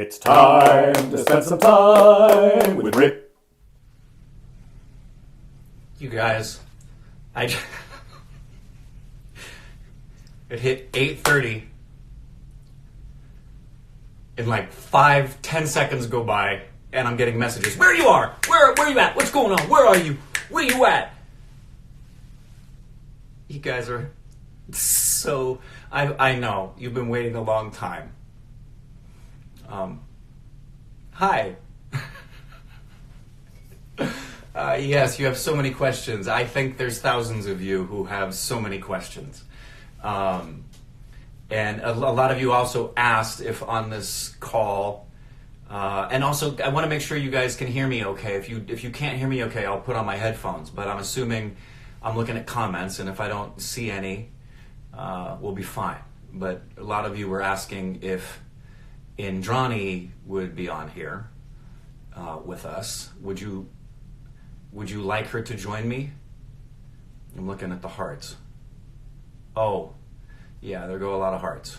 It's time to spend some time with Rick. You guys, it hit 8:30 and like 5-10 seconds go by and I'm getting messages. Where you are? Where you at? What's going on? Where are you? Where you at? You guys are so... I know, you've been waiting a long time. Hi. Yes, you have so many questions. I think there's thousands of you who have so many questions. And a lot of you also asked if on this call, and also I want to make sure you guys can hear me okay. If you can't hear me okay, I'll put on my headphones, but I'm assuming I'm looking at comments, and if I don't see any, we'll be fine. But a lot of you were asking if Indrani would be on here with us. Would you like her to join me? I'm looking at the hearts. Oh, yeah, there go a lot of hearts.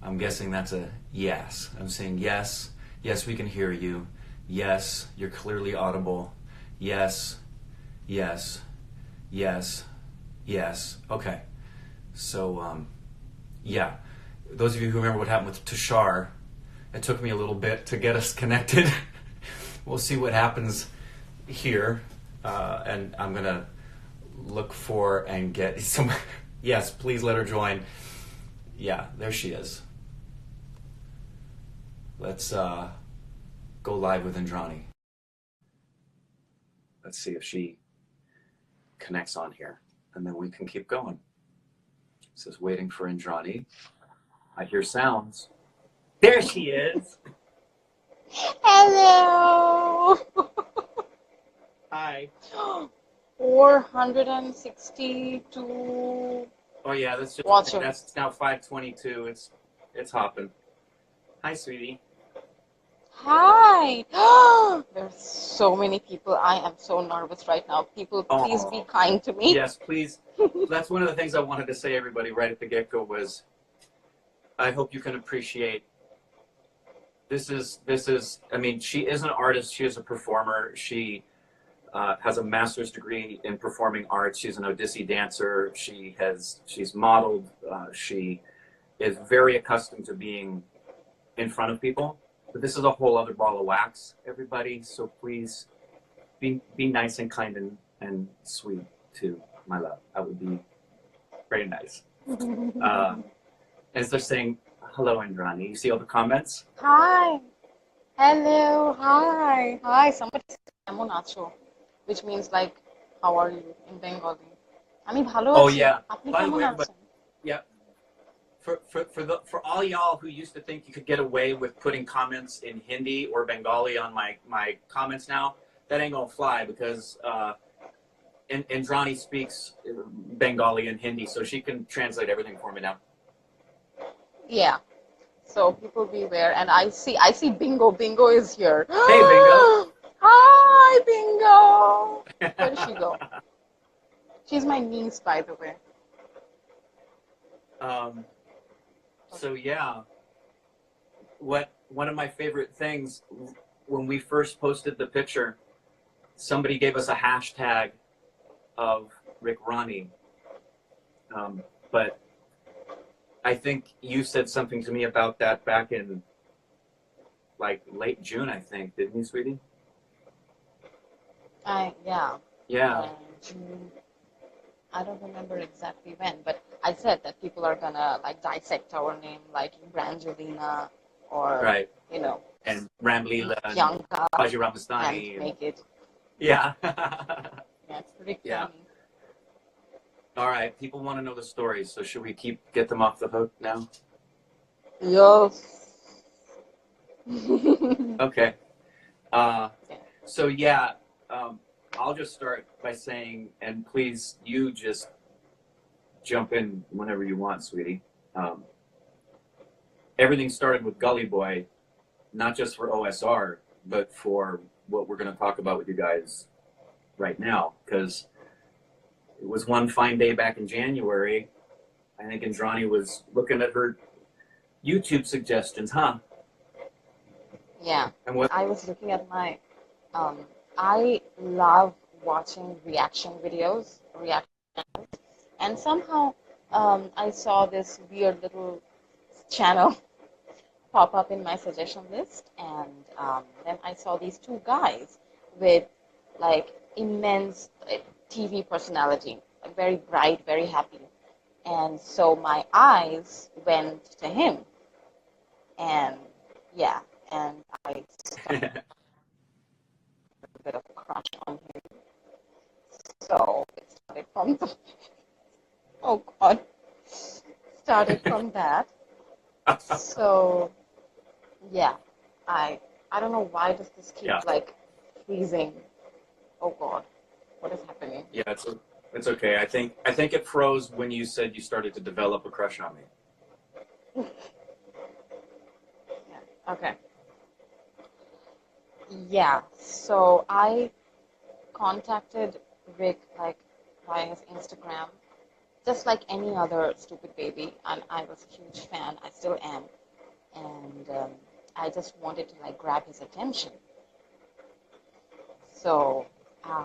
I'm guessing that's a yes. I'm saying yes. Yes, we can hear you. Yes, you're clearly audible. Yes, yes, yes, yes. Okay. So, yeah. Those of you who remember what happened with Tushar, it took me a little bit to get us connected. We'll see what happens here. And I'm going to look for and get some... Yes, please let her join. Yeah, there she is. Let's go live with Indrani. Let's see if she connects on here, and then we can keep going. It says waiting for Indrani. I hear sounds. There she is. Hello. Hi. 462 Oh yeah, that's just watchers. that's now 5:22. It's hopping. Hi, sweetie. Hi. There's so many people. I am so nervous right now. People, please be kind to me. Yes, please. That's one of the things I wanted to say, everybody, right at the get-go was, I hope you can appreciate. This is. I mean, she is an artist. She is a performer. She has a master's degree in performing arts. She's an Odissi dancer. She's modeled. She is very accustomed to being in front of people. But this is a whole other ball of wax, everybody. So please be nice and kind and sweet to my love. That would be very nice. As they're saying, hello, Indrani. You see all the comments? Hi. Hello. Hi. Hi. Somebody said "Kemon acho," which means like, how are you in Bengali? আমি ভালো Oh আছি yeah. আপনি By the কেমন way, আছেন yeah. For all y'all who used to think you could get away with putting comments in Hindi or Bengali on my comments now, that ain't gonna fly because Indrani speaks Bengali and Hindi, so she can translate everything for me now. Yeah. So people beware. And I see Bingo. Bingo is here. Hey, Bingo. Hi, Bingo. Where did she go? She's my niece, by the way. So yeah, one of my favorite things when we first posted the picture, somebody gave us a hashtag of rickrani, but I think you said something to me about that back in like late June, I think, didn't you, sweetie? Yeah. Yeah. June. I don't remember exactly when, but I said that people are gonna like dissect our name like Brangelina or Right. you know And Ramlila and Bianca Haji and Ramastani. make it. Yeah. Yeah, it's pretty Yeah. funny. All right. People want to know the stories, so should we get them off the hook now? Yes. Okay. Yeah. So yeah, I'll just start by saying, and please, you just jump in whenever you want, sweetie. Everything started with Gully Boy, not just for OSR, but for what we're going to talk about with you guys right now, because it was one fine day back in January. I think Indrani was looking at her YouTube suggestions, huh? Yeah. And what? I was looking at my, I love watching reaction, and somehow I saw this weird little channel pop up in my suggestion list, and then I saw these two guys with like immense TV personality, like very bright, very happy, and so my eyes went to him, and yeah, and I started a bit of a crush on him. So it started from the, oh God, started from that. So yeah, I don't know why does this keep Yeah. like freezing. Oh God, what is happening? Yeah, it's okay. I think it froze when you said you started to develop a crush on me. Yeah. Okay. Yeah. So I contacted Rick like via his Instagram, just like any other stupid baby, and I was a huge fan. I still am, and I just wanted to like grab his attention. So uh,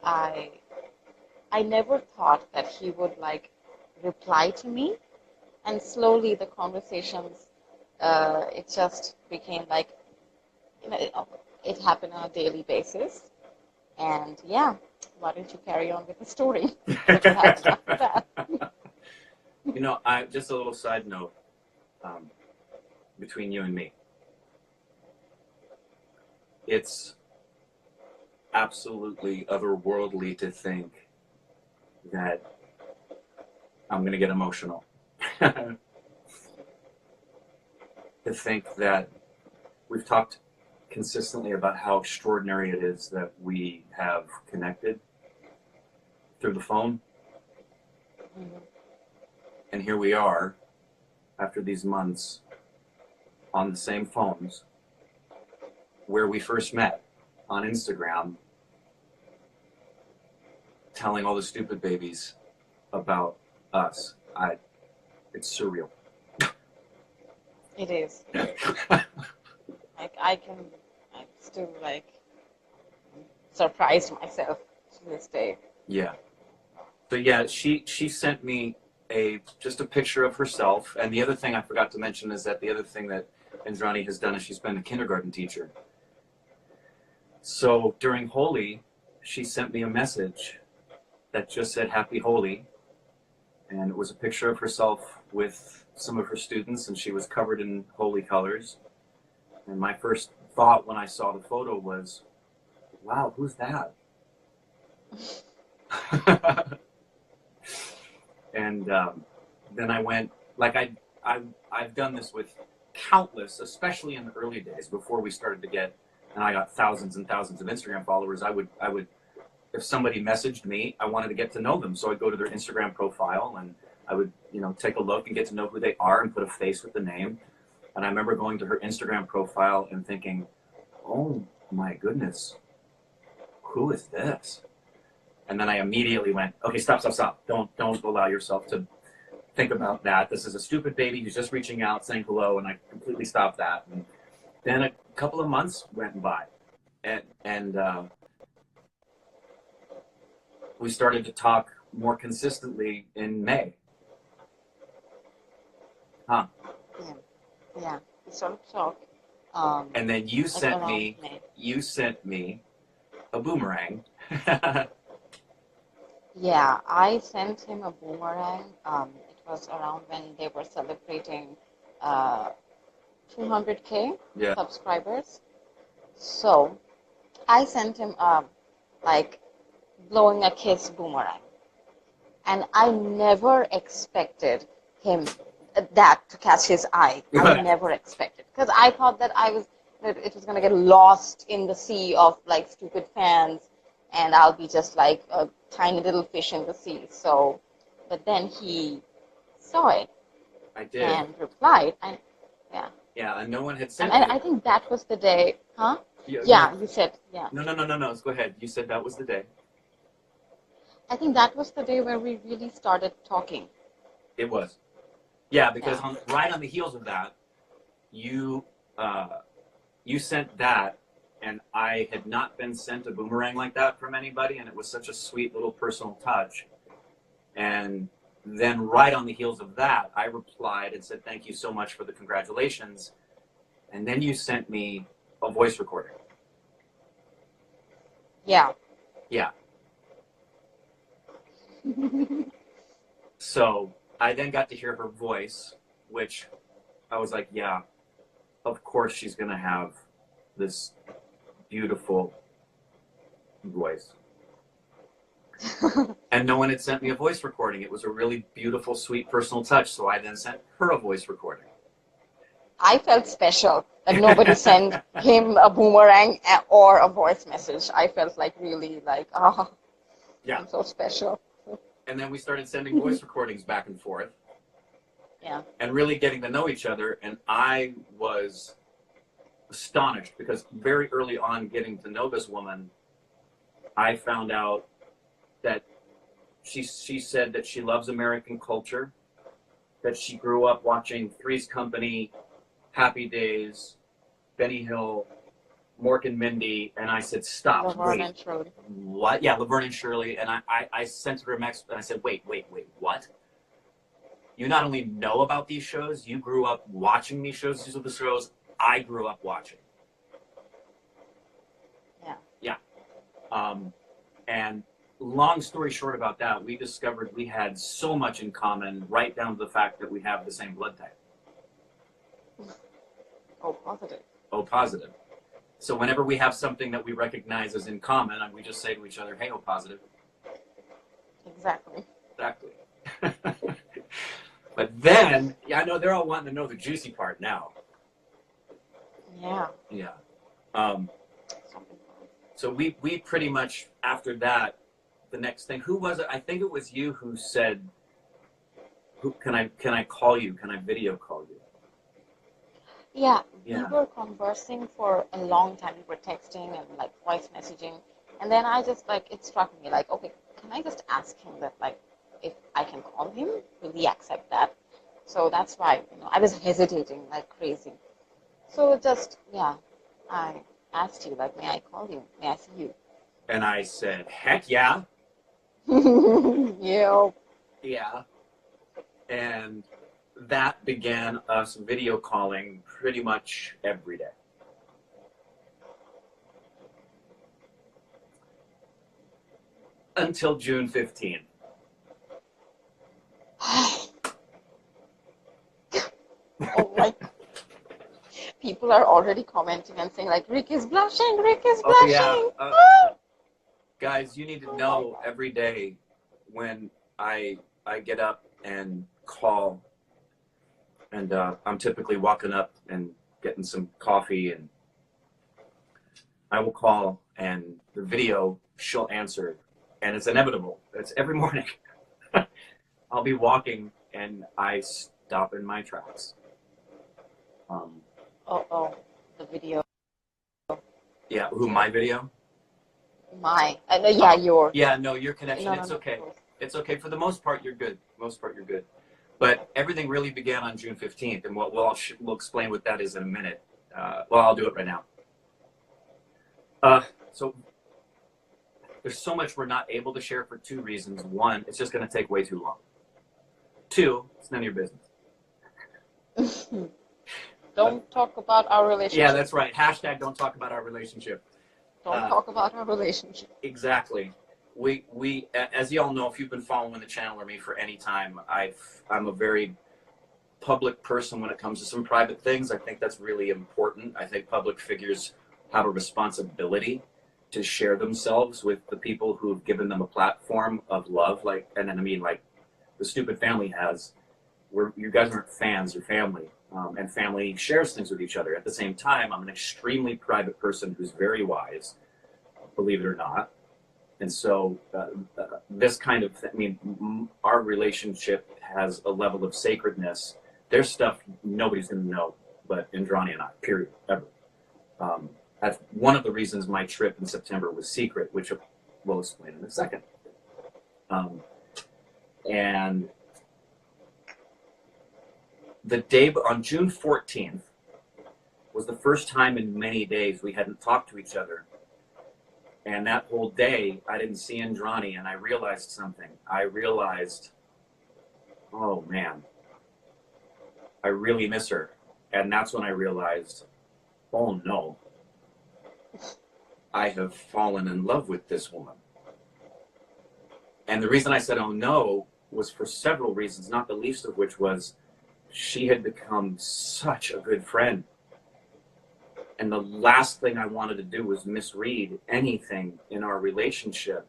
I I never thought that he would like reply to me, and slowly the conversations it just became like it happened on a daily basis. And yeah, why don't you carry on with the story? What happened after that? You know, I just a little side note um, between you and me. It's absolutely otherworldly to think that I'm going to get emotional. To think that we've talked consistently about how extraordinary it is that we have connected through the phone. Mhm. And here we are, after these months, on the same phones where we first met on Instagram, telling all the stupid babies about us. It's surreal. It is. Like I'm still like surprised myself to this day. Yeah. So yeah, she sent me just a picture of herself. And the other thing I forgot to mention is that the other thing that Indrani has done is she's been a kindergarten teacher. So during Holi, she sent me a message that just said Happy Holi, and it was a picture of herself with some of her students, and she was covered in holy colors. And my first thought when I saw the photo was, wow, who's that? And then I went, like I've done this with countless, especially in the early days before we started to get, and I got thousands and thousands of Instagram followers. I would, if somebody messaged me, I wanted to get to know them, so I'd go to their Instagram profile and I would, take a look and get to know who they are and put a face with the name. And I remember going to her Instagram profile and thinking, oh my goodness, who is this? And then I immediately went, okay, stop. Don't allow yourself to think about that. This is a stupid baby who's just reaching out, saying hello, and I completely stopped that. And then a couple of months went by, and we started to talk more consistently in May. Huh? Yeah, yeah. We sort of talk. And then you Like sent around me, May. a boomerang. Yeah, I sent him a boomerang. It was around when they were celebrating uh, 200K Yeah. subscribers. So I sent him like blowing a kiss boomerang, and I never expected him that to catch his eye. I never expected, because I thought that it was gonna get lost in the sea of like stupid fans, and I'll be just like a tiny little fish in the sea. So, but then he saw it I did. and replied, and yeah, Yeah, and no one had and sent I, me. I think that was the day, huh? Yeah, Yeah, you said, yeah. no. Go ahead. You said that was the day. I think that was the day where we really started talking. It was. Yeah, because Yeah. right on the heels of that, you you sent that, and I had not been sent a boomerang like that from anybody, and it was such a sweet little personal touch. And then right on the heels of that, I replied and said, thank you so much for the congratulations. And then you sent me a voice recording. Yeah. Yeah. So I then got to hear her voice, which I was like, yeah, of course she's going to have this beautiful voice. And no one had sent me a voice recording. It was a really beautiful, sweet, personal touch. So I then sent her a voice recording. I felt special that nobody sent him a boomerang or a voice message. I felt like really like, oh, Yeah. I'm so special. And then we started sending voice recordings back and forth. Yeah. And really getting to know each other. And I was astonished because very early on getting to know this woman, I found out that she said that she loves American culture, that she grew up watching Three's Company, Happy Days, Benny Hill, Mork and Mindy, and I said, stop, Laverne wait, and Shirley. what? Yeah, Laverne and Shirley, and I sent her a message, and I said, wait, what? You not only know about these shows, you grew up watching these shows. These are the shows I grew up watching. Yeah. Yeah. And long story short about that, we discovered we had so much in common, right down to the fact that we have the same blood type. Oh, positive. O positive. So whenever we have something that we recognize as in common, we just say to each other, hey, O positive. Exactly. Exactly. But then, yeah, I know they're all wanting to know the juicy part now. Yeah. Yeah. Something. So we pretty much, after that, the next thing, who was it? I think it was you who said, can I call you? Can I video call you? Yeah, Yeah. we were conversing for a long time. We were texting and like voice messaging. And then I just like, it struck me like, okay, can I just ask him that like, if I can call him, will he accept that? So that's why, I was hesitating like crazy. So just, yeah, I asked you like, may I call you? May I see you? And I said, heck yeah. Yeah. Yeah. And that began us video calling pretty much every day. Until June 15th. Oh my. People are already commenting and saying like, Rick is blushing, Rick is Oh, blushing. yeah. Guys, you need to know every day when I get up and call, and I'm typically walking up and getting some coffee, and I will call, and the video, she'll answer, and it's inevitable. It's every morning. I'll be walking, and I stop in my tracks. Oh, the video. Yeah, who, my video? My, yeah, your. Yeah, no, your connection, No, it's no, okay. no. It's okay. For the most part, you're good. But everything really began on June 15th, and we'll explain what that is in a minute. Well, I'll do it right now. So there's so much we're not able to share for two reasons. One, it's just going to take way too long. Two, it's none of your business. Don't talk about our relationship. Yeah, that's right. Hashtag don't talk about our relationship. Don't talk about our relationship. Exactly. We as you all know, if you've been following the channel or me for any time, I'm a very public person when it comes to some private things. I think that's really important. I think public figures have a responsibility to share themselves with the people who have given them a platform of love, like the Stupid Family has. You guys aren't fans, you're family. And family shares things with each other. At the same time, I'm an extremely private person who's very wise, believe it or not. And so this kind of, our relationship has a level of sacredness. There's stuff nobody's going to know but Indrani and I, period, ever. That's one of the reasons my trip in September was secret, which we'll explain in a second. And the day on June 14th was the first time in many days we hadn't talked to each other. And that whole day, I didn't see Indrani, and I realized something. I realized, oh man, I really miss her. And that's when I realized, oh no, I have fallen in love with this woman. And the reason I said, oh no, was for several reasons, not the least of which was she had become such a good friend. And the last thing I wanted to do was misread anything in our relationship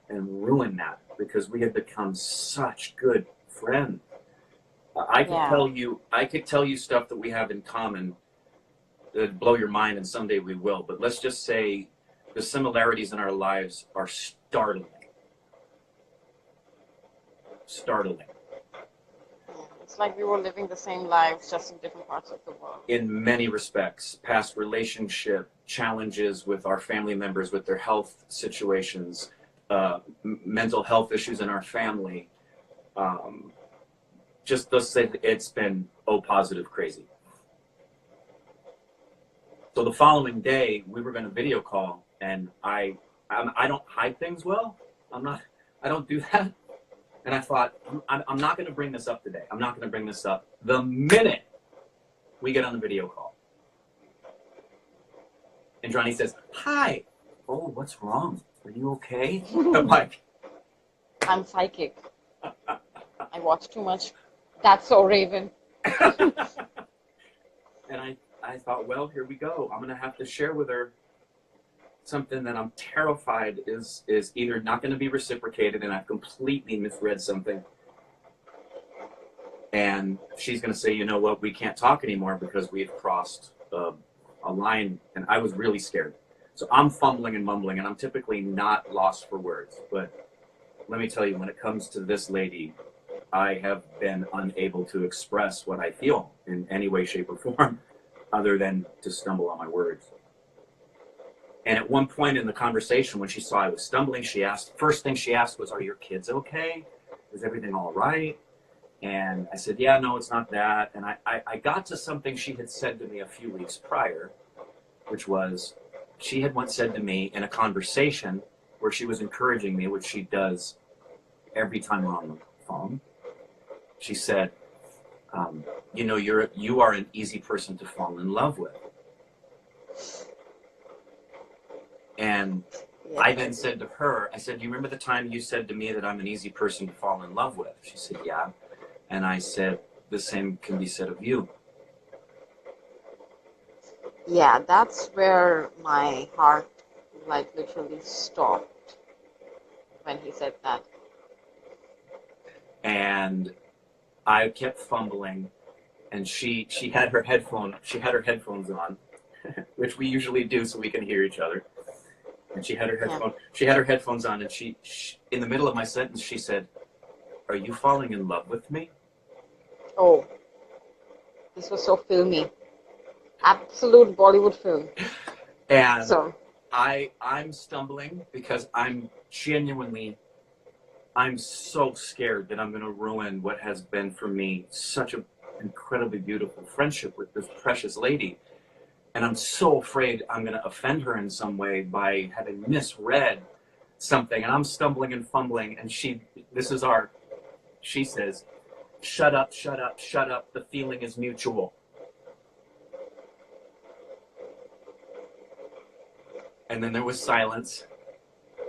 and ruin that, because we had become such good friends. I could tell you stuff that we have in common that'd blow your mind, and someday we will. But let's just say the similarities in our lives are startling. Startling. It's like we were living the same lives, just in different parts of the world. In many respects, past relationship challenges with our family members, with their health situations, mental health issues in our family. Just let's say it's been positive crazy. So the following day, we were going to video call, and I don't hide things well. I don't do that. And I thought, I'm not going to bring this up today. I'm not going to bring this up the minute we get on the video call. And Indrani says, hi. Oh, what's wrong? Are you okay? I'm like, I'm psychic. I watch too much That's So Raven. And I thought, well, here we go. I'm going to have to share with her something that I'm terrified is either not going to be reciprocated, and I've completely misread something. And she's going to say, you know what, we can't talk anymore because we've crossed a line. And I was really scared. So I'm fumbling and mumbling, and I'm typically not lost for words. But let me tell you, when it comes to this lady, I have been unable to express what I feel in any way, shape, or form other than to stumble on my words. And at one point in the conversation, when she saw I was stumbling, first thing she asked was, are your kids okay? Is everything all right? And I said, yeah, no, it's not that. And I got to something she had said to me a few weeks prior, which was, she had once said to me in a conversation where she was encouraging me, which she does every time we're on the phone. She said, you know, you are an easy person to fall in love with. And yeah. I then said to her, I said, do you remember the time you said to me that I'm an easy person to fall in love with? She said, yeah. And I said, the same can be said of you. Yeah, that's where my heart like literally stopped when he said that. And I kept fumbling, and she had her headphones on, which we usually do so we can hear each other. And she had her headphones on, and she in the middle of my sentence, she said, are you falling in love with me? Oh, this was so filmy. Absolute Bollywood film. And so I'm stumbling because I'm so scared that I'm going to ruin what has been for me such an incredibly beautiful friendship with this precious lady. And I'm so afraid I'm going to offend her in some way by having misread something. And I'm stumbling and fumbling. And she says, shut up, shut up, shut up. The feeling is mutual. And then there was silence.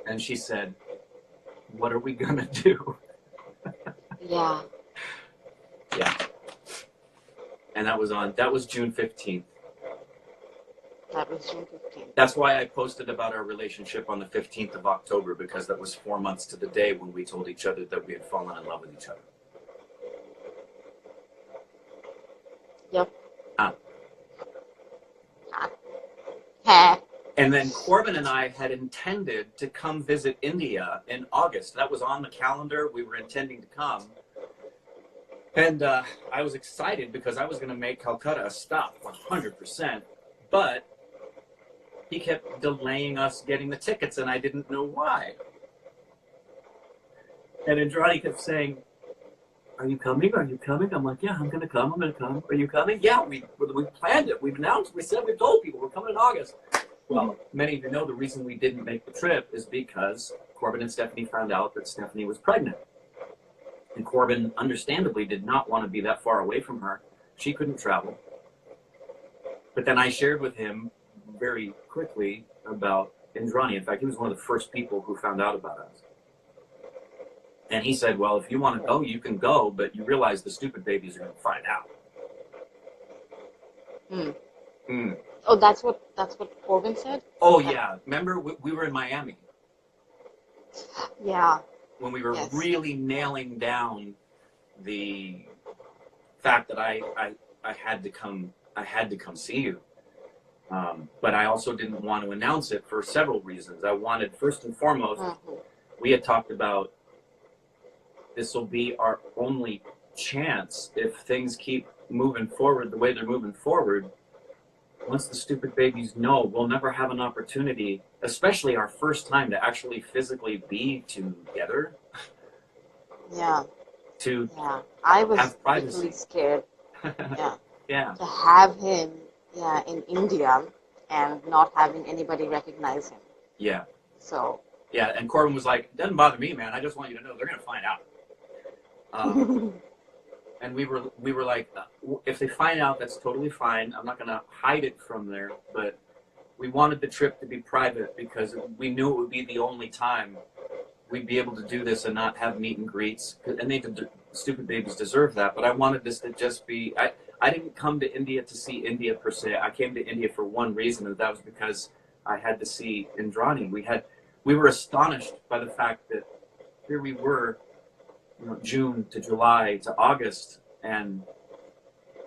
And she said, what are we going to do? Yeah. Yeah. And that was June 15th. That was June 15th. That's why I posted about our relationship on the 15th of October, because that was 4 months to the day when we told each other that we had fallen in love with each other. Yep. And then Corbin and I had intended to come visit India in August. That was on the calendar. We were intending to come. And I was excited because I was going to make Calcutta a stop 100%. But he kept delaying us getting the tickets, and I didn't know why. And Indrani kept saying, are you coming? Are you coming? I'm like, yeah, I'm going to come. I'm going to come. Are you coming? Yeah, we planned it. We've announced. We said, we've told people we're coming in August. Well, many of you know the reason we didn't make the trip is because Corbin and Stephanie found out that Stephanie was pregnant. And Corbin, understandably, did not want to be that far away from her. She couldn't travel. But then I shared with him very quickly about Indrani. In fact, he was one of the first people who found out about us. And he said, well, if you want to go, you can go, but you realize the stupid babies are going to find out. Oh, that's what Corbin said? Oh, yeah. Remember, we were in Miami. Yeah. When we were really nailing down the fact that I had to come see you. But I also didn't want to announce it for several reasons. I wanted, first and foremost, we had talked about this will be our only chance if things keep moving forward the way they're moving forward. Once the stupid babies know, we'll never have an opportunity, especially our first time, to actually physically be together. Yeah. To I was have privacy. really scared. Yeah. Yeah. To have him, in India and not having anybody recognize him. Yeah. So. Yeah, and Corbin was like, "Doesn't bother me, man. I just want you to know they're gonna find out." And we were like, if they find out, that's totally fine. I'm not gonna hide it from there, but we wanted the trip to be private because we knew it would be the only time we'd be able to do this and not have meet and greets. And stupid babies deserve that. But I wanted this to just be. I didn't come to India to see India per se. I came to India for one reason, and that was because I had to see Indrani. We were astonished by the fact that here we were, June to July to August, and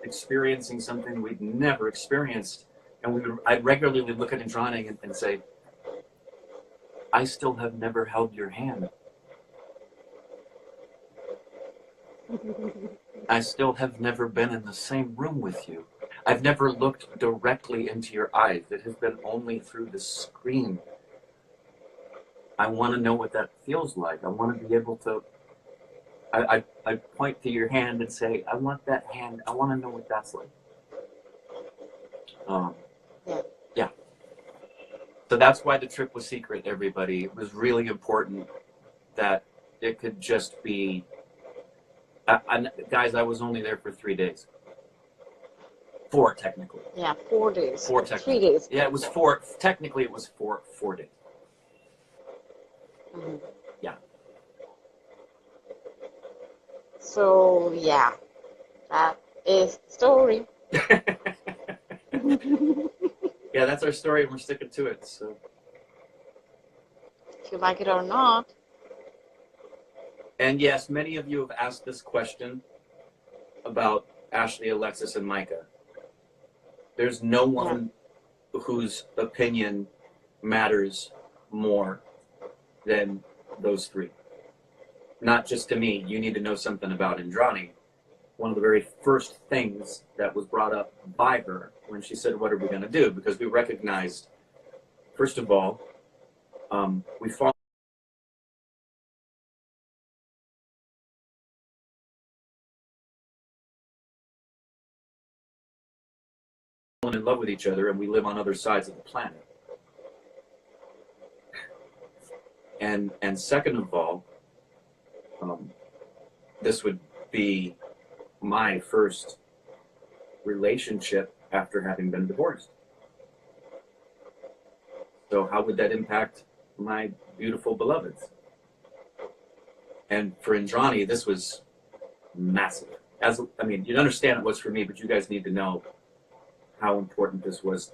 experiencing something we'd never experienced. And I'd regularly look at Indrani and say, I still have never held your hand. I still have never been in the same room with you. I've never looked directly into your eyes. It has been only through the screen. I want to know what that feels like. I want to be able to, I point to your hand and say, I want that hand. I want to know what that's like. Yeah. So that's why the trip was secret, everybody. It was really important that it could just be, guys, I was only there for 3 days. 4, technically. Yeah, 4 days. 4, technically. 3 days. Yeah, it was 4. Technically, it was 4 days. Mm-hmm. Yeah. So, yeah, that is the story. Yeah, that's our story, and we're sticking to it. So, if you like it or not. And yes, many of you have asked this question about Ashley, Alexis, and Micah. There's no one whose opinion matters more than those 3. Not just to me. You need to know something about Indrani. One of the very first things that was brought up by her when she said, what are we going to do? Because we recognized, first of all, we fall in love with each other, and we live on other sides of the planet. And second of all, this would be my first relationship after having been divorced. So how would that impact my beautiful beloveds? And for Indrani, this was massive. You'd understand it was for me, but you guys need to know how important this was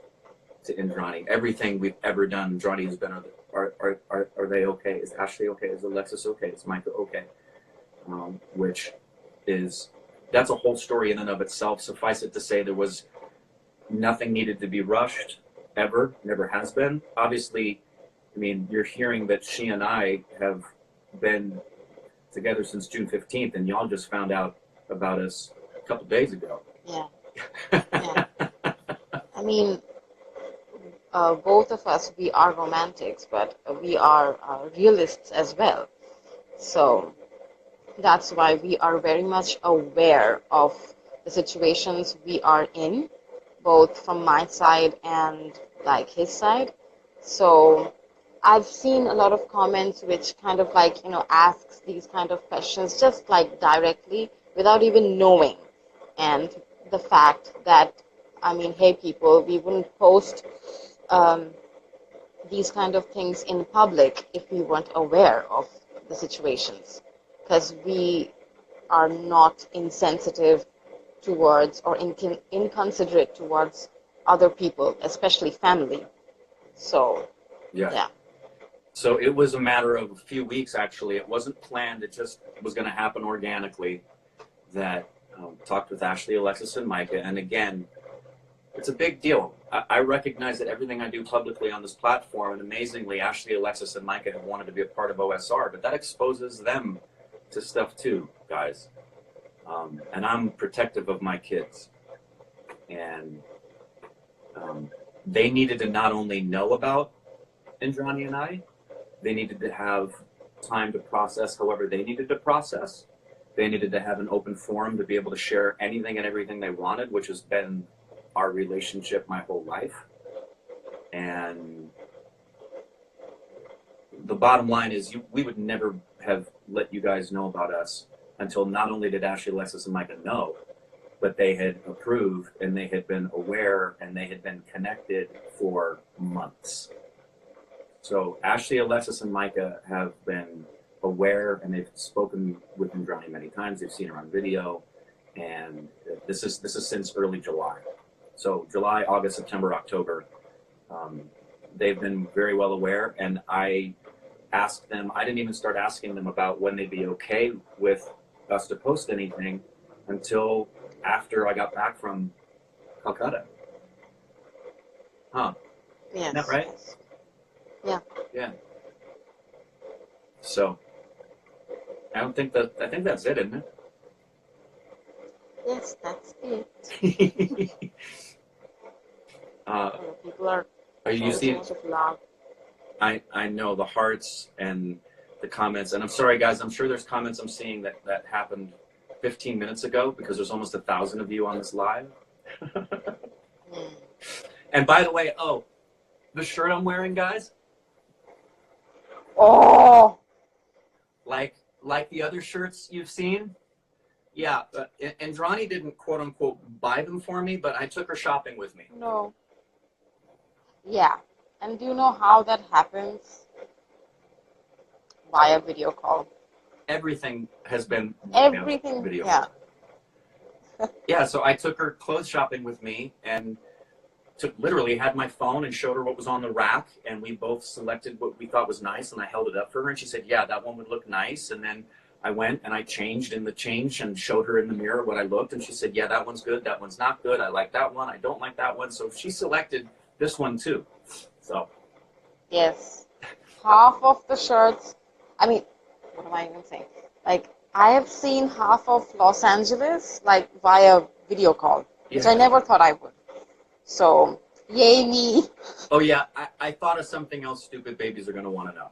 to Indrani. Everything we've ever done, Indrani has been, are they okay? Is Ashley okay? Is Alexis okay? Is Micah okay? That's a whole story in and of itself. Suffice it to say, there was nothing needed to be rushed, ever, never has been. Obviously, you're hearing that she and I have been together since June 15th, and y'all just found out about us a couple days ago. Yeah. Yeah. Both of us, we are romantics, but we are realists as well. So That's why we are very much aware of the situations we are in, both from my side and like his side. So I've seen a lot of comments which kind of like, asks these kind of questions just like directly without even knowing. And the fact that, I mean, hey people, we wouldn't post um, these kind of things in public if we weren't aware of the situations, because we are not insensitive towards or inconsiderate towards other people, especially family. So, Yeah. yeah. So it was a matter of a few weeks, actually. It wasn't planned. It just was going to happen organically. That talked with Ashley, Alexis, and Micah. And again, it's a big deal. I recognize that everything I do publicly on this platform, and amazingly, Ashley, Alexis, and Micah have wanted to be a part of OSR, but that exposes them to stuff too, guys. And I'm protective of my kids. And they needed to not only know about Indrani and I, they needed to have time to process however they needed to process. They needed to have an open forum to be able to share anything and everything they wanted, which has been our relationship my whole life. And the bottom line is we would never have let you guys know about us until not only did Ashley, Alexis, and Micah know, but they had approved and they had been aware and they had been connected for months. So Ashley, Alexis, and Micah have been aware, and they've spoken with Indrani many times. They've seen her on video, and this is since early July. So July, August, September, October, they've been very well aware. And I asked them. I didn't even start asking them about when they'd be okay with us to post anything until after I got back from Calcutta. Huh? Yes. Isn't that right? Yes. Yeah. Yeah. So I think that's it, isn't it? Yes, that's it. People are you showing so see? much of love. I know the hearts and the comments, and I'm sorry, guys. I'm sure there's comments I'm seeing that happened 15 minutes ago because there's almost 1,000 of you on this live. And by the way, the shirt I'm wearing, guys. Oh. Like the other shirts you've seen. Yeah, Indrani didn't quote unquote buy them for me, but I took her shopping with me. No. Yeah. And do you know how that happens? Via video call. Everything has been Everything. video. Yeah. Yeah, so I took her clothes shopping with me and literally had my phone and showed her what was on the rack, and we both selected what we thought was nice, and I held it up for her, and she said, yeah, that one would look nice. And then I went and I changed in the change and showed her in the mirror what I looked, and she said, yeah, that one's good, that one's not good, I like that one, I don't like that one. So she selected this one too. So Yes. Half of the shirts, I mean, what am I even saying? Like, I have seen half of Los Angeles, like, via video call, which I never thought I would. So, yay me. Oh yeah, I thought of something else stupid babies are going to want to know.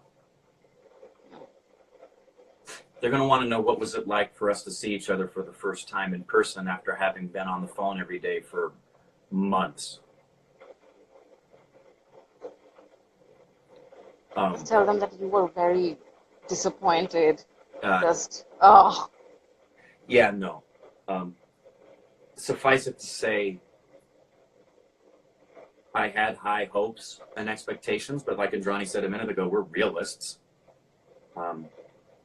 They're going to want to know what was it like for us to see each other for the first time in person after having been on the phone every day for months. Tell them that you were very disappointed. Yeah, no. Suffice it to say, I had high hopes and expectations, but like Indrani said a minute ago, we're realists.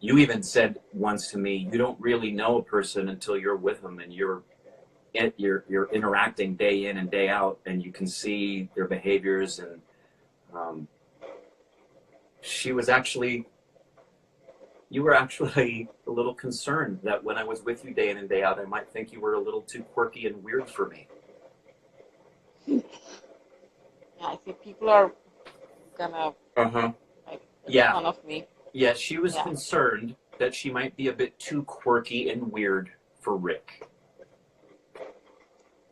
You even said once to me, you don't really know a person until you're with them and you're interacting day in and day out, and you can see their behaviors. And you were actually a little concerned that when I was with you day in and day out, I might think you were a little too quirky and weird for me. Yeah, I think people are gonna make fun of me. Yeah, she was concerned that she might be a bit too quirky and weird for Rick.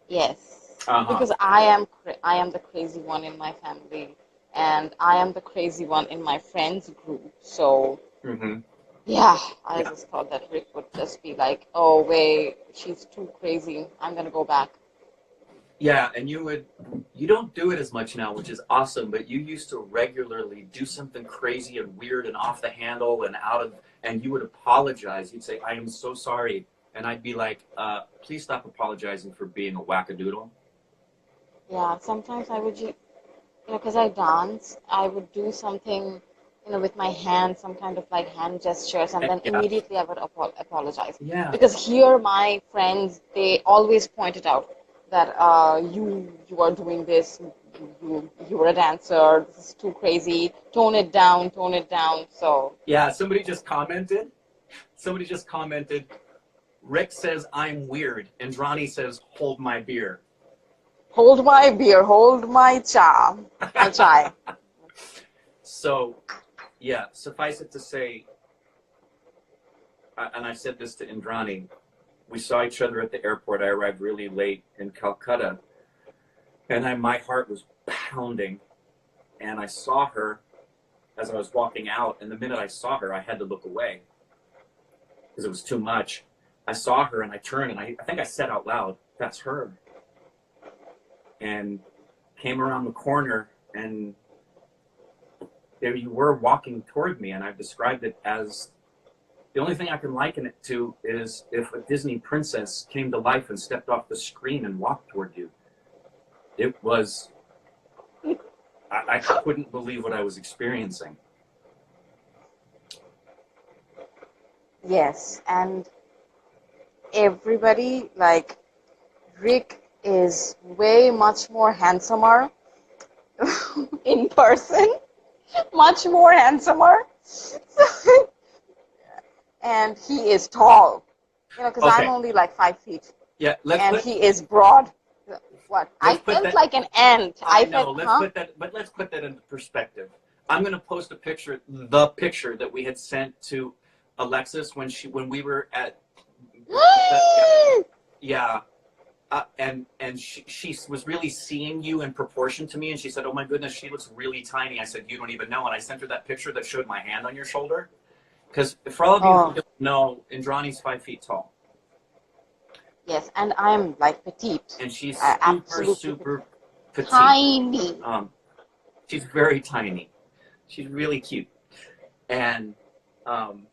Yes, because I am the crazy one in my family, and I am the crazy one in my friends group. So Yeah, I Yeah. just thought that Rick would just be like, oh, wait, she's too crazy. I'm gonna go back. Yeah, and you don't do it as much now, which is awesome, but you used to regularly do something crazy and weird and off the handle and out of, and you would apologize. You'd say, I am so sorry. And I'd be like, please stop apologizing for being a wackadoodle. Yeah, sometimes I would, because I dance, I would do something, with my hands, some kind of like hand gestures, and And then yeah, immediately I would apologize. yeah, Because here, my friends, they always pointed out that you are doing this, you are a dancer, this is too crazy, tone it down, tone it down. So, yeah. Somebody just commented, Rick says I'm weird. Indrani says, hold my beer. hold my beer, hold my chai. So, yeah, suffice it to say, and I said this to Indrani, we saw each other at the airport. I arrived really late in Calcutta, and my heart was pounding. And I saw her as I was walking out, and the minute I saw her, I had to look away because it was too much. I saw her, and I turned, and I think I said out loud, "That's her." And came around the corner, and there you were walking toward me, and I've described it as the only thing I can liken it to is if a Disney princess came to life and stepped off the screen and walked toward you. It was, I couldn't believe what I was experiencing. Yes, and everybody, like, Rick is way much more handsomer in person, much more handsomer. And he is tall, because I'm Okay, only like 5 feet, yeah, and he is broad. What? I let's put felt that, like an ant. I I know, felt, huh? let's put that into perspective. I'm going to post the picture that we had sent to Alexis when we were at, yeah, yeah. And she was really seeing you in proportion to me, and she said, "Oh my goodness, she looks really tiny." I said, "You don't even know." And I sent her that picture that showed my hand on your shoulder, because for all of you who Oh, don't know, Indrani's 5 feet tall, yes, and I'm like petite, and she's super absolutely super petite. tiny. Um, she's very tiny. She's really cute, and um,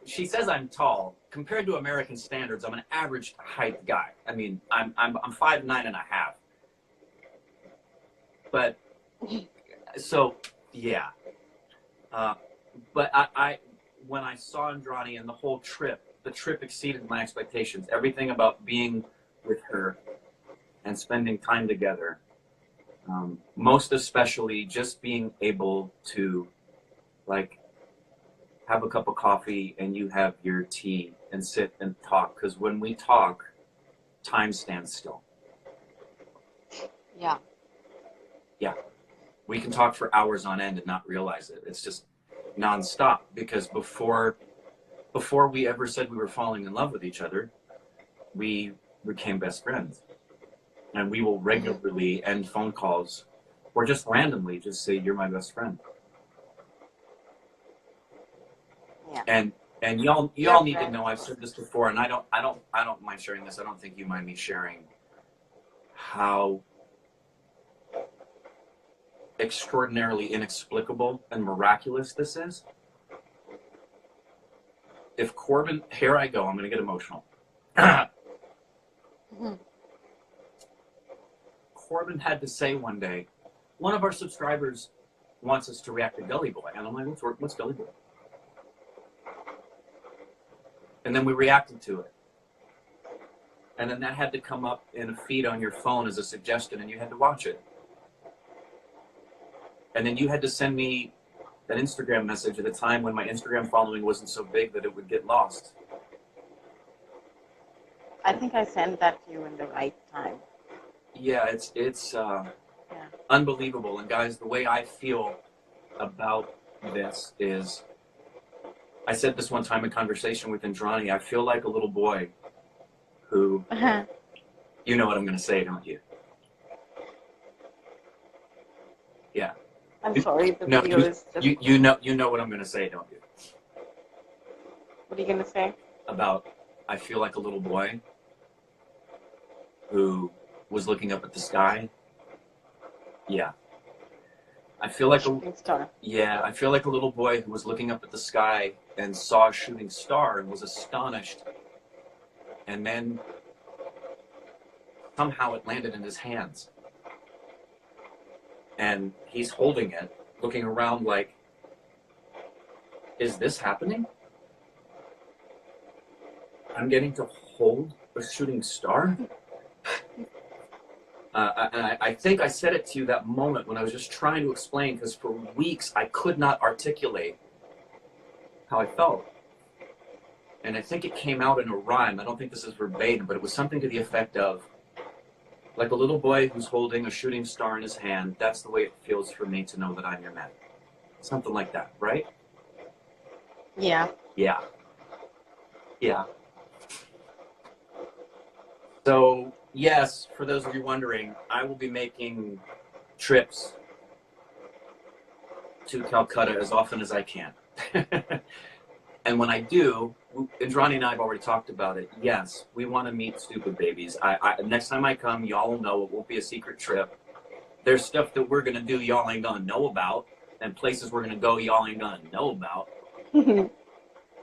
she says I'm tall. Compared to American standards, I'm an average height guy. I mean, I'm 5'9.5". But so yeah. Uh, but I when I saw Indrani and the whole trip, the trip exceeded my expectations. Everything about being with her and spending time together, most especially just being able to like have a cup of coffee and you have your tea and sit and talk. Because when we talk, time stands still. Yeah, Yeah, we can talk for hours on end and not realize it. It's just nonstop because before we ever said we were falling in love with each other, we became best friends. And we will hmm, regularly end phone calls or just randomly just say, "You're my best friend." yeah. And y'all Your need to friend. know, I've said this before, and I don't mind sharing this. I don't think you mind me sharing how extraordinarily inexplicable and miraculous this is. If Corbin, here I go, I'm going to get emotional. Hmm. Corbin had to say one day, one of our subscribers wants us to react to Gully Boy. And I'm like, what's Gully Boy? And then we reacted to it. And then that had to come up in a feed on your phone as a suggestion, and you had to watch it. And then you had to send me an Instagram message at a time when my Instagram following wasn't so big that it would get lost. I think I sent that to you in the right time. Yeah, it's Yeah. unbelievable. And guys, the way I feel about this is, I said this one time in conversation with Indrani, I feel like a little boy who, you know what I'm going to say, don't you? Yeah. I'm sorry, the No, video is just. you know what I'm going to say, don't you? What are you gonna say? About I feel like a little boy who was looking up at the sky. Yeah. I feel like Shooting star. I feel like a little boy who was looking up at the sky and saw a shooting star and was astonished. And then somehow it landed in his hands. And he's holding it, looking around like, is this happening? I'm getting to hold a shooting star? I think I said it to you that moment when I was just trying to explain, because for weeks I could not articulate how I felt. And I think it came out in a rhyme. I don't think this is verbatim, but it was something to the effect of, like a little boy who's holding a shooting star in his hand, that's the way it feels for me to know that I'm your man. Something like that, right? Yeah. Yeah. Yeah. So, yes, for those of you wondering, I will be making trips to Calcutta as often as I can. And when I do, Indrani and I have already talked about it. Yes, we want to meet stupid babies. Next time I come, y'all will know. It won't be a secret trip. There's stuff that we're going to do y'all ain't going to know about, and places we're going to go y'all ain't going to know about.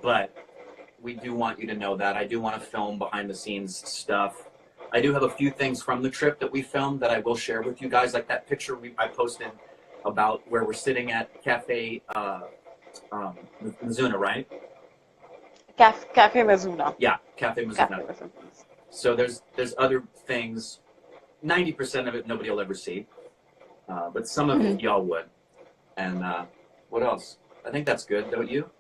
But we do want you to know that. I do want to film behind the scenes stuff. I do have a few things from the trip that we filmed that I will share with you guys, like that picture I posted about where we're sitting at Cafe Mizuna, right? Cafe Mizuna. Yeah, Cafe Mizuna. So there's other things. 90% of it nobody will ever see, but some of it y'all would. And what else? I think that's good, don't you?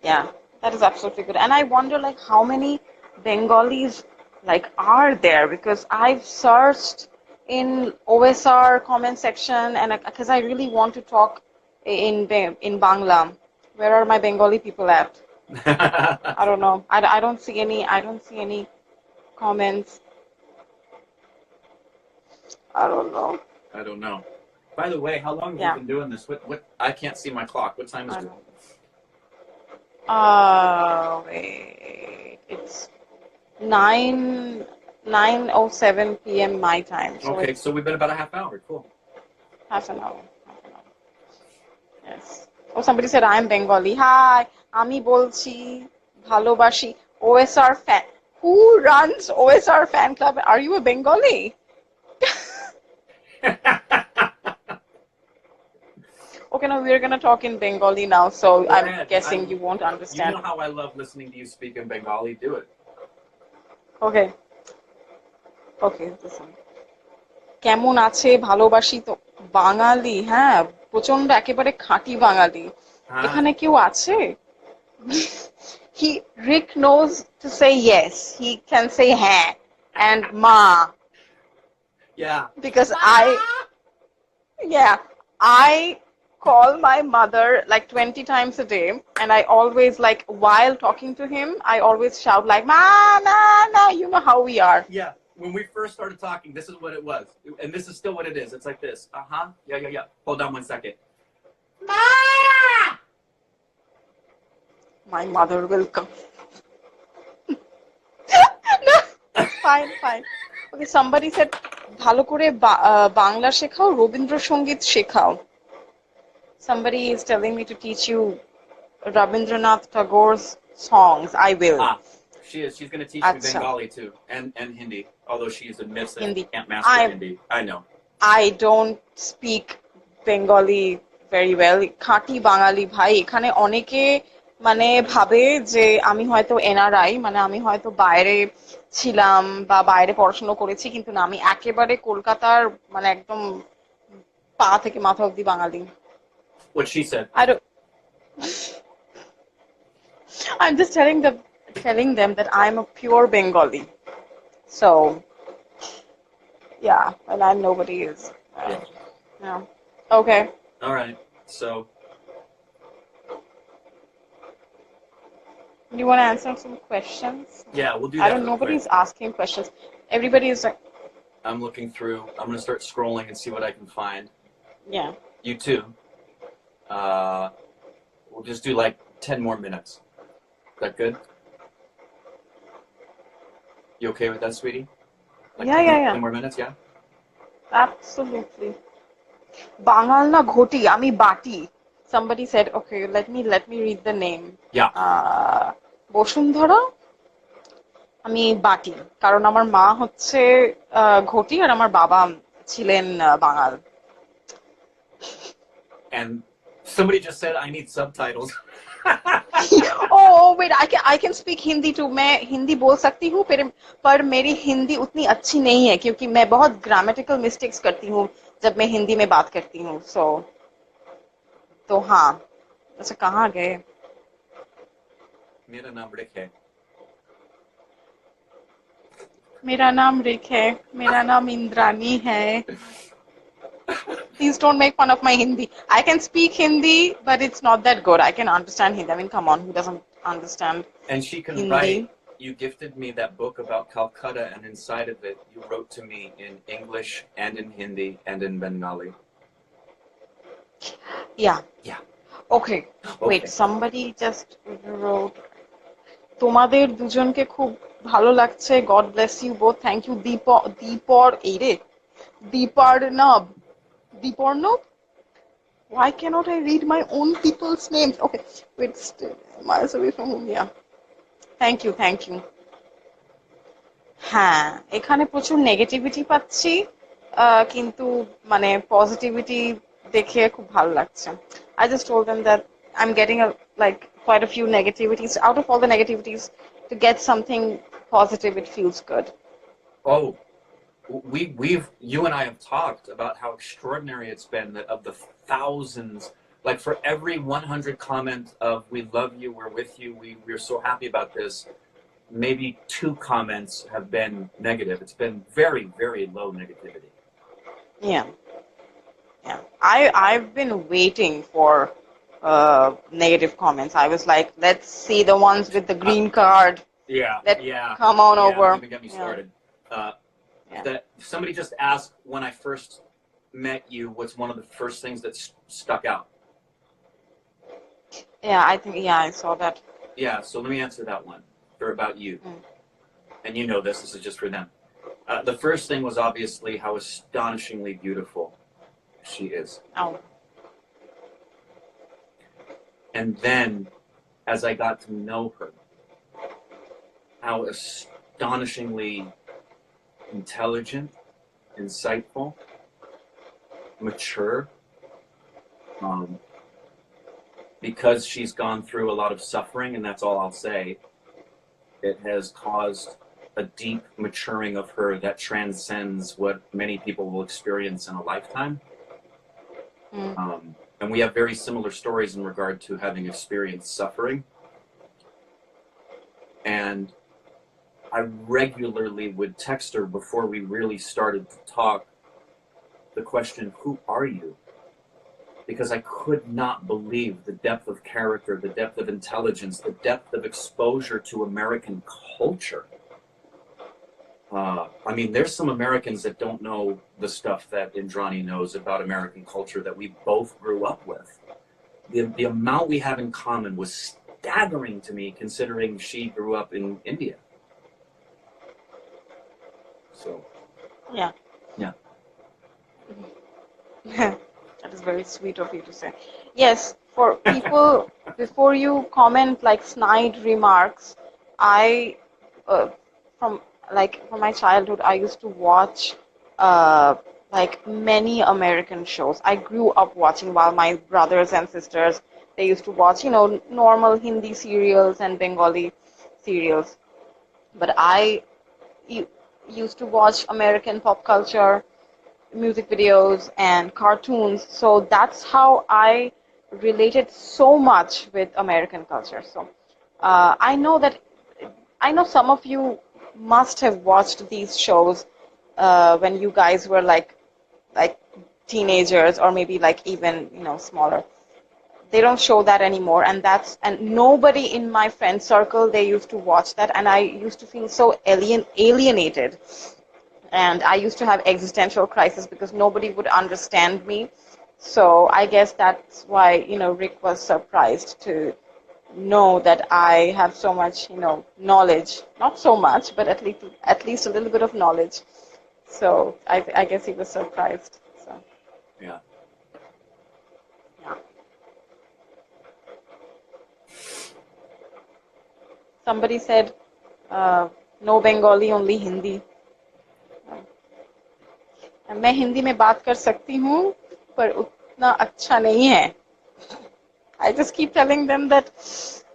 Yeah, that is absolutely good. And I wonder, like, how many Bengalis are there, because I've searched in OSR comment section, and because I really want to talk in Bangla. Where are my Bengali people at? I don't know. I don't see any. I don't see any comments. I don't know. I don't know. By the way, how long have you been doing this? What? I can't see my clock. What time is it? Wait. It's 9:07 p.m. my time. So okay, so we've been about a half hour. Cool. Half an hour. Yes. Oh, somebody said I'm Bengali. Hi, আমি বলছি ভালোবাসি OSR fan. Who runs OSR fan club? Are you a Bengali? Okay, now we're gonna talk in Bengali now, so I'm guessing you won't understand. You know how I love listening to you speak in Bengali. Do it. Okay. Okay, listen. কেমন আছে ভালোবাসি তো বাঙালি, হ্যাঁ প্রচন্ড একেবারে খাঁটি বাঙালি। এখানে কেউ আছে? Rick knows to say yes. He can say হ্যাঁ and ma. Yeah. Because I call my mother like 20 times a day, and I always, like, while talking to him, I always shout like ma, ma, you know how we are. Yeah. When we first started talking, this is what it was. And this is still what it is. It's like this. Uh-huh. Yeah. Hold on 1 second. Maya! My mother will come. No, fine. Okay, somebody said ভালো করে বাংলা শেখাও, রবীন্দ্রসঙ্গীত শেখাও. Somebody is telling me to teach you Rabindranath Tagore's songs. I will. She is. She's going to teach me Bengali too, and Hindi. Although she admits that she can't master Hindi. I know. I don't speak Bengali very well. খাঁটি বাঙালি ভাই, এখানে অনেকে মানে ভাবে যে আমি হয়তো NRI, মানে আমি হয়তো বাইরে ছিলাম বা বাইরে পড়াশোনা করেছি, কিন্তু না, আমি একেবারে কলকাতার মানে একদম পা থেকে মাথা অবধি বাঙালি। What she said. I'm just telling them that I'm a pure Bengali. So, yeah, and I'm nobody is. Yeah. Okay. All right. So. Do you want to answer some questions? Yeah, we'll do that. I don't know. Nobody's asking questions. Everybody is like. I'm looking through. I'm going to start scrolling and see what I can find. Yeah. You too. We'll just do like 10 more minutes. Is that good? You okay with that, sweetie? Like Yeah, 10, yeah, 10 yeah. more minutes, yeah? Absolutely. বাঙাল না ঘটি আমি বাটি. Somebody said, okay, let me read the name. Yeah. Bashundhara আমি বাটি কারণ আমার মা হচ্ছে ঘটি আর আমার বাবা ছিলেন বাঙাল. And somebody just said I need subtitles. Oh wait, I can speak Hindi too. मैं हिंदी बोल सकती हूँ पर मेरी हिंदी उतनी अच्छी नहीं है क्योंकि मैं बहुत ग्रामेटिकल मिस्टेक्स करती हूँ जब मैं हिंदी में बात करती हूँ. तो हाँ. अच्छा कहाँ गए? मेरा नाम रिक है. मेरा नाम रिक है. मेरा नाम इंद्रानी है. Please don't make fun of my Hindi. I can speak Hindi, but it's not that good. I can understand Hindi. I mean, come on, who doesn't understand And she can Hindi? write. You gifted me that book about Calcutta, and inside of it, you wrote to me in English and in Hindi and in Bengali. Yeah. Yeah. Okay. Wait, Okay. somebody just wrote. তোমাদের দুজনকে খুব ভালো লাগছে. God bless you both. Thank you. দীপর এই রে. Deeparnab. Deeparnab? Why cannot I read my own people's names? Okay. Wait, still miles away from home. Yeah. Thank you. Thank you. হ্যাঁ এখানে প্রচুর নেগেটিভিটি পাচ্ছি কিন্তু মানে পজিটিভিটি দেখে খুব ভালো লাগছে. I just told them that I'm getting like quite a few negativities. Out of all the negativities, to get something positive, it feels good. Oh, you and I have talked about how extraordinary it's been that of the thousands, like for every 100 comment of "we love you, we're with you, we're so happy about this," maybe 2 comments have been negative. It's been very, very low negativity. Yeah. I've been waiting for negative comments. I was like, let's see the ones with the green card. Yeah. Come on over. Don't even get me started. Yeah. That somebody just asked when I first met you, what's one of the first things that stuck out? Yeah, I saw that. Yeah, so let me answer that one for about you. And you know this is just for them. The first thing was obviously how astonishingly beautiful she is. Oh. And then, as I got to know her, how astonishingly intelligent, insightful, mature, because she's gone through a lot of suffering, and that's all I'll say, it has caused a deep maturing of her that transcends what many people will experience in a lifetime. And we have very similar stories in regard to having experienced suffering. And I regularly would text her before we really started to talk the question, who are you? Because I could not believe the depth of character, the depth of intelligence, the depth of exposure to American culture. I mean, there's some Americans that don't know the stuff that Indrani knows about American culture that we both grew up with. The amount we have in common was staggering to me, considering she grew up in India. So. Yeah. Yeah. That is very sweet of you to say. Yes, for people, before you comment like snide remarks, from my childhood, I used to watch like many American shows. I grew up watching while my brothers and sisters, they used to watch, normal Hindi serials and Bengali serials. But I used to watch American pop culture, music videos and cartoons, so that's how I related so much with American culture. So I know some of you must have watched these shows when you guys were like teenagers or maybe like even smaller. They don't show that anymore, and nobody in my friend circle, they used to watch that, and I used to feel so alienated. And I used to have existential crisis because nobody would understand me. So I guess that's why, Rick was surprised to know that I have so much, knowledge. Not so much, but at least a little bit of knowledge. So I guess he was surprised. So Yeah. yeah. Somebody said, no Bengali, only Hindi. मैं हिंदी में बात कर सकती हूँ, पर उतना अच्छा नहीं है. I just keep telling them that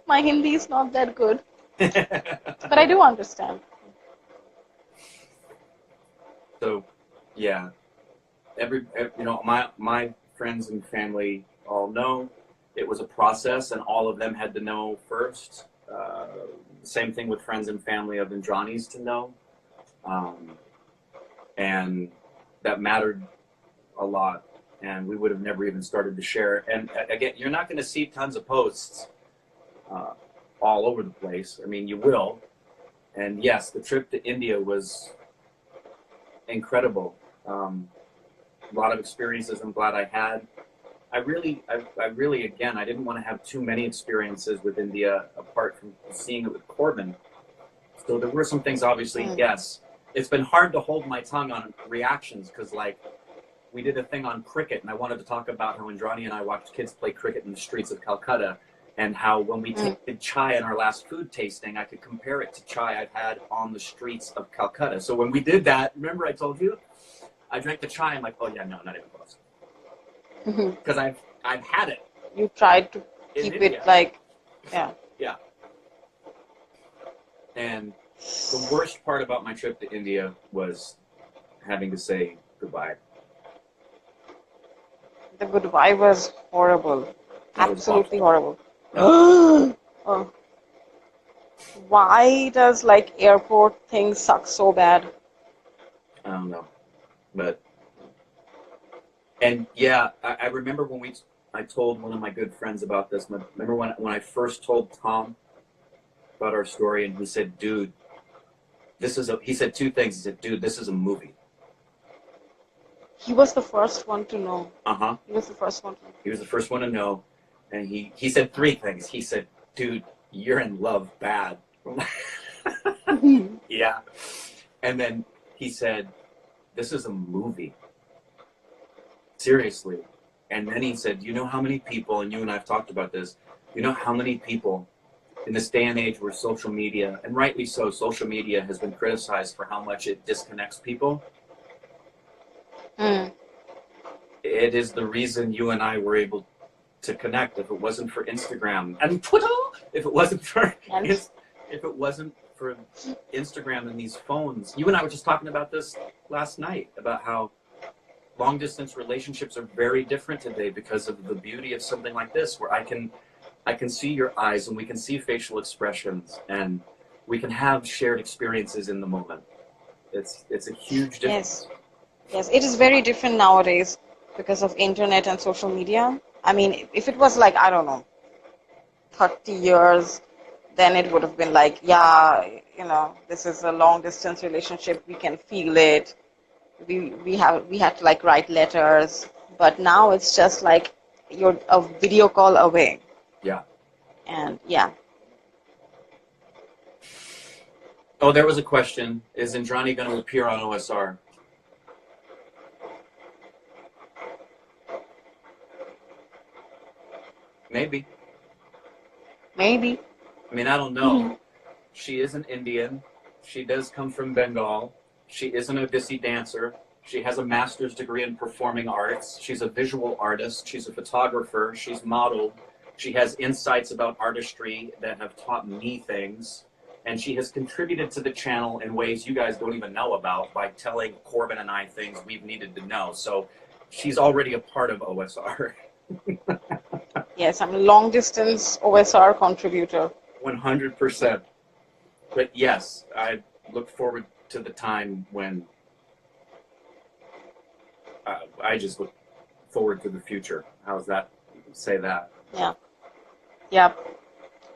my Hindi is not that good, but I do understand. So, yeah, my friends and family all know it was a process, and all of them had to know first. Same thing with friends and family of Indrani's to know, and that mattered a lot. And we would have never even started to share. And again, you're not going to see tons of posts all over the place. I mean, you will. And yes, the trip to India was incredible. A lot of experiences I'm glad I had. I really, again, I didn't want to have too many experiences with India apart from seeing it with Corbin. So there were some things, obviously, yes. It's been hard to hold my tongue on reactions because, like, we did a thing on cricket, and I wanted to talk about how Indrani and I watched kids play cricket in the streets of Calcutta, and how when we tasted chai in our last food tasting, I could compare it to chai I've had on the streets of Calcutta. So when we did that, remember I told you? I drank the chai, I'm like, oh yeah, no, not even close. Because I've had it. You tried to keep it like, yeah. Yeah. And the worst part about my trip to India was having to say goodbye. The goodbye was horrible. Absolutely horrible. Yeah. Oh. Why does like airport things suck so bad? I don't know. But, and yeah, I remember when I told one of my good friends about this. Remember when I first told Tom about our story, and he said, dude, he said two things. He said, dude, this is a movie. He was the first one to know. Uh-huh. He was the first one to know. He was the first one to know. And he said three things. He said, dude, you're in love bad. Yeah. And then he said, this is a movie. Seriously. And then he said, you know how many people, and you and I have talked about this, you know how many people in this day and age where social media, and rightly so, social media has been criticized for how much it disconnects people? It is the reason you and I were able to connect. If it wasn't for Instagram and Twitter, if it wasn't for Instagram and these phones, you and I were just talking about this last night, about how long distance relationships are very different today because of the beauty of something like this, where I can see your eyes and we can see facial expressions and we can have shared experiences in the moment. It's a huge difference. Yes, it is very different nowadays because of internet and social media. I mean, if it was like, I don't know, 30 years, then it would have been like, yeah, this is a long distance relationship. We can feel it. We had to like write letters, but now it's just like you're a video call away. Yeah. And yeah. Oh, there was a question. Is Indrani going to appear on OSR? Maybe. Maybe. I mean, I don't know. She is an Indian. She does come from Bengal. She is an Odissi dancer. She has a master's degree in performing arts. She's a visual artist. She's a photographer. She's modeled. She has insights about artistry that have taught me things. And she has contributed to the channel in ways you guys don't even know about by telling Corbin and I things we've needed to know. So she's already a part of OSR. Yes, I'm a long distance OSR contributor. 100%. But yes, I look forward to the time when I just look forward to the future. How's that? Say that. Yeah. Yeah.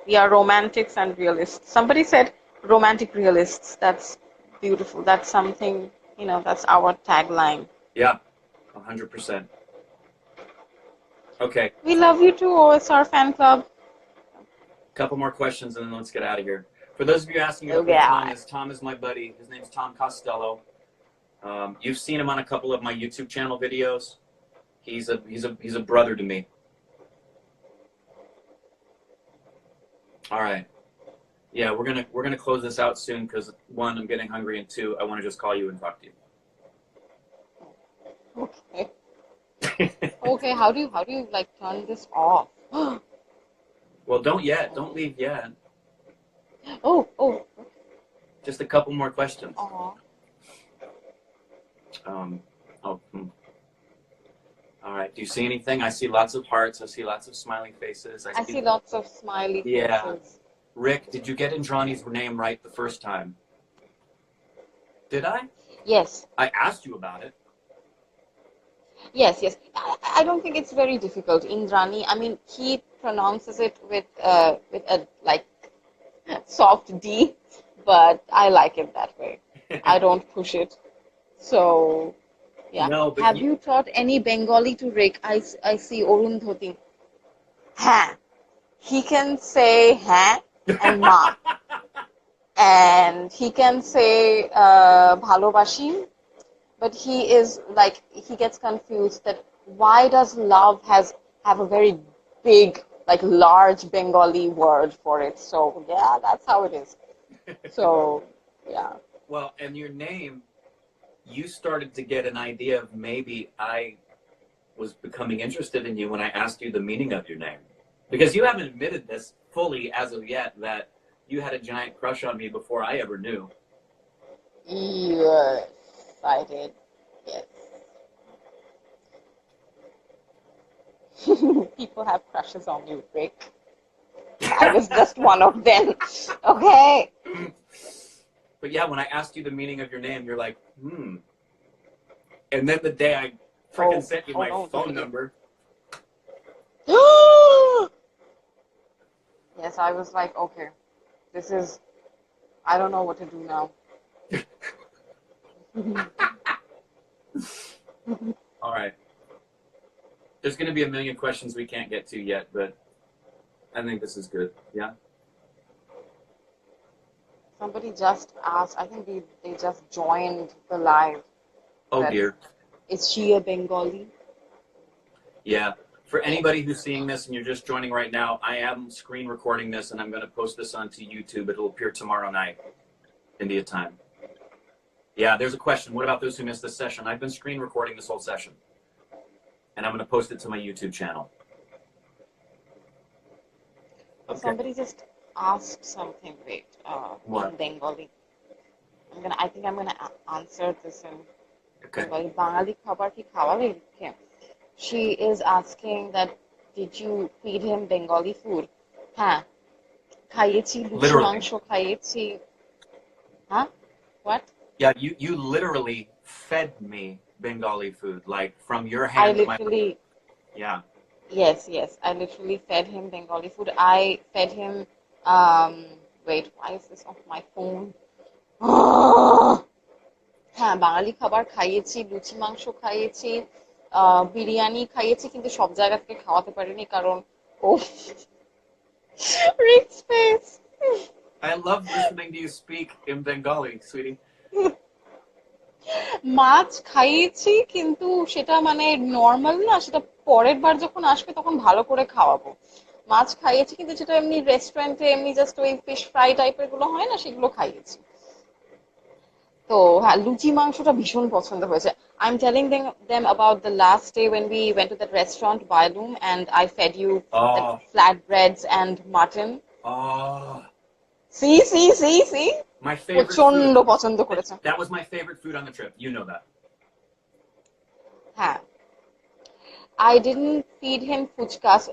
We are romantics and realists. Somebody said romantic realists. That's beautiful. That's something, that's our tagline. Yeah, 100%. Okay, We love you too, OSR fan club. couple more questions and then let's get out of here. For those of you asking about who Okay. Tom is my buddy. His name's Tom Costello. You've seen him on a couple of my YouTube channel videos. He's a brother to me. All right. Yeah, we're gonna close this out soon because one, I'm getting hungry, and two, I want to just call you and talk to Okay. you. Okay, how do you like turn this off? Well, don't yet. Don't leave yet. Oh. Just a couple more questions. Aw. Oh. All right. Do you see anything? I see lots of hearts. I see lots of smiling faces. I see lots of smiley Yeah. faces. Rick, did you get Indrani's name right the first time? Did I? Yes. I asked you about it. Yes. I don't think it's very difficult. Indrani, I mean, he pronounces it with a like soft D, but I like it that way. I don't push it. So, yeah. No, but Have you taught any Bengali to Rick? I see Arundhati. Ha. He can say ha and ma. And he can say bhalobashi, but he is like, he gets confused that why does love have a very big, like large Bengali word for it. So yeah, that's how it is. So yeah. Well, and your name, you started to get an idea of maybe I was becoming interested in you when I asked you the meaning of your name. Because you haven't admitted this fully as of yet that you had a giant crush on me before I ever knew. Yes, I did. Yes. People have crushes on you, Rick. I was just one of them. Okay. But yeah, when I asked you the meaning of your name, you're like, And then the day I freaking sent you my phone number. Yes, I was like, okay, I don't know what to do now. All right. There's going to be a million questions we can't get to yet, but I think this is good. Yeah? Somebody just asked, I think they just joined the live. Oh, dear. Is she a Bengali? Yeah. For anybody who's seeing this and you're just joining right now, I am screen recording this and I'm going to post this onto YouTube. It'll appear tomorrow night, India time. Yeah, there's a question. What about those who missed this session? I've been screen recording this whole session. And I'm going to post it to my YouTube channel. Okay. Somebody just asked something, wait, in Bengali. I think I'm gonna answer this in Bengali. Bangali khabar ki khawale? Okay. She is asking that, did you feed him Bengali food? Ha. Khayechi, luchi mangsho khayechi. Huh? What? Yeah, you literally fed me Bengali food, like from your hand. I literally. Yeah. Yes. I literally fed him Bengali food. I fed him. Wait, why is this off my phone? হ্যাঁ, বাঙালি খাবার খাইয়েছি, লুচি মাংস খাইয়েছি, বিরিয়ানি খাইয়েছি, কিন্তু সব জায়গা থেকে খাওয়াতে পারিনি কারণ ও Rick's face. I love listening to you speak in Bengali, sweetie. মাছ খাইয়েছি কিন্তু সেটা মানে নর্মাল না, সেটা পরের বার যখন আসবে তখন ভালো করে খাওয়াবো। মাছ খাইয়েছি কিন্তু যেটা এমনি রেস্টুরেন্টে এমনি জাস্ট ওই ফিশ ফ্রাই টাইপের গুলো হয় না, সেগুলো খাইয়েছি। তো হ্যাঁ, লুচি মাংসটা ভীষণ পছন্দ হয়েছে। I'm telling them about the last day when we went to that restaurant, Bailum, and I fed you the flatbreads and mutton. See? My favorite প্রচন্ড পছন্দ করেছে। That was my favorite food on the trip. You know that. হ্যাঁ। I didn't feed him fuchkas.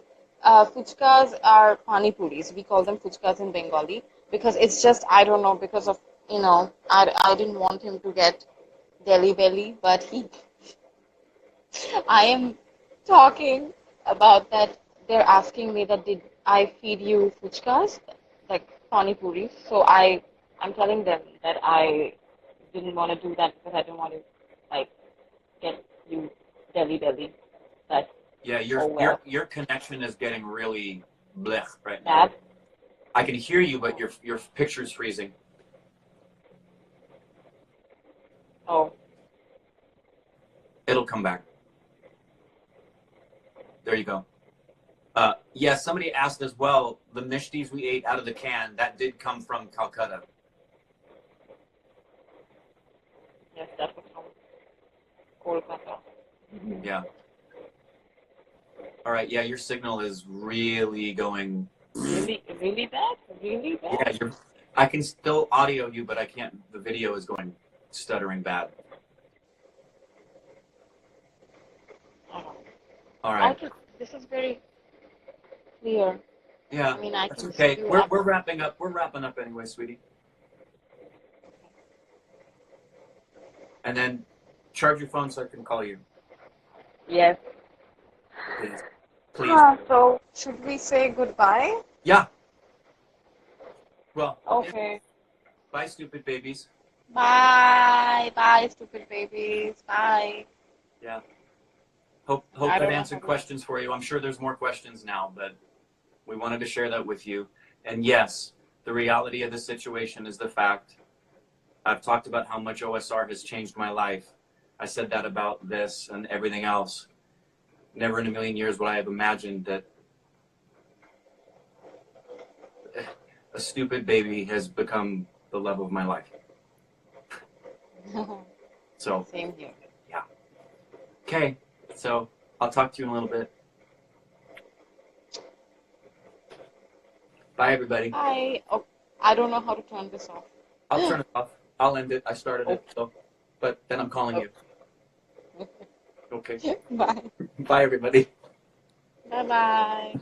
Fuchkas are pani puris. We call them fuchkas in Bengali because it's just, I don't know, because of, I didn't want him to get Delhi belly, but I am talking about that. They're asking me that did I feed you fuchkas, like pani puris? So I'm telling them that I didn't want to do that because I didn't want to like get you Delhi belly. But Yeah, Oh well. your connection is getting really blech right now. Bad. I can hear you, but your picture's freezing. Oh. It'll come back. There you go. Yeah, somebody asked as well, the mishtis we ate out of the can, that did come from Calcutta. Yes, that was from Kolkata. Yeah. All right, yeah, your signal is really going. Really, really bad? Really bad? Yeah, I can still audio you, but I can't. The video is going stuttering bad. Oh. All I right. can. This is very clear. Yeah, I mean, I that's can okay. see you We're up. wrapping up. We're wrapping up anyway, sweetie. And then charge your phone so I can call you, Yes. please. Please. So, should we say goodbye? Yeah. Well. Okay. Bye, stupid babies. Bye. Bye, stupid babies. Bye. Yeah. Hope I that don't know answered how to- questions for you. I'm sure there's more questions now, but we wanted to share that with you. And yes, the reality of the situation is the fact. I've talked about how much OSR has changed my life. I said that about this and everything else. Never in a million years would I have imagined that a stupid baby has become the love of my life. So, Same here. okay. So, I'll talk to you in a little bit. Bye, everybody. Bye. Oh, I don't know how to turn this off. I'll turn it off. I'll end it. I started it, so. But then I'm calling you. Okay. Bye. Bye, everybody. Bye-bye.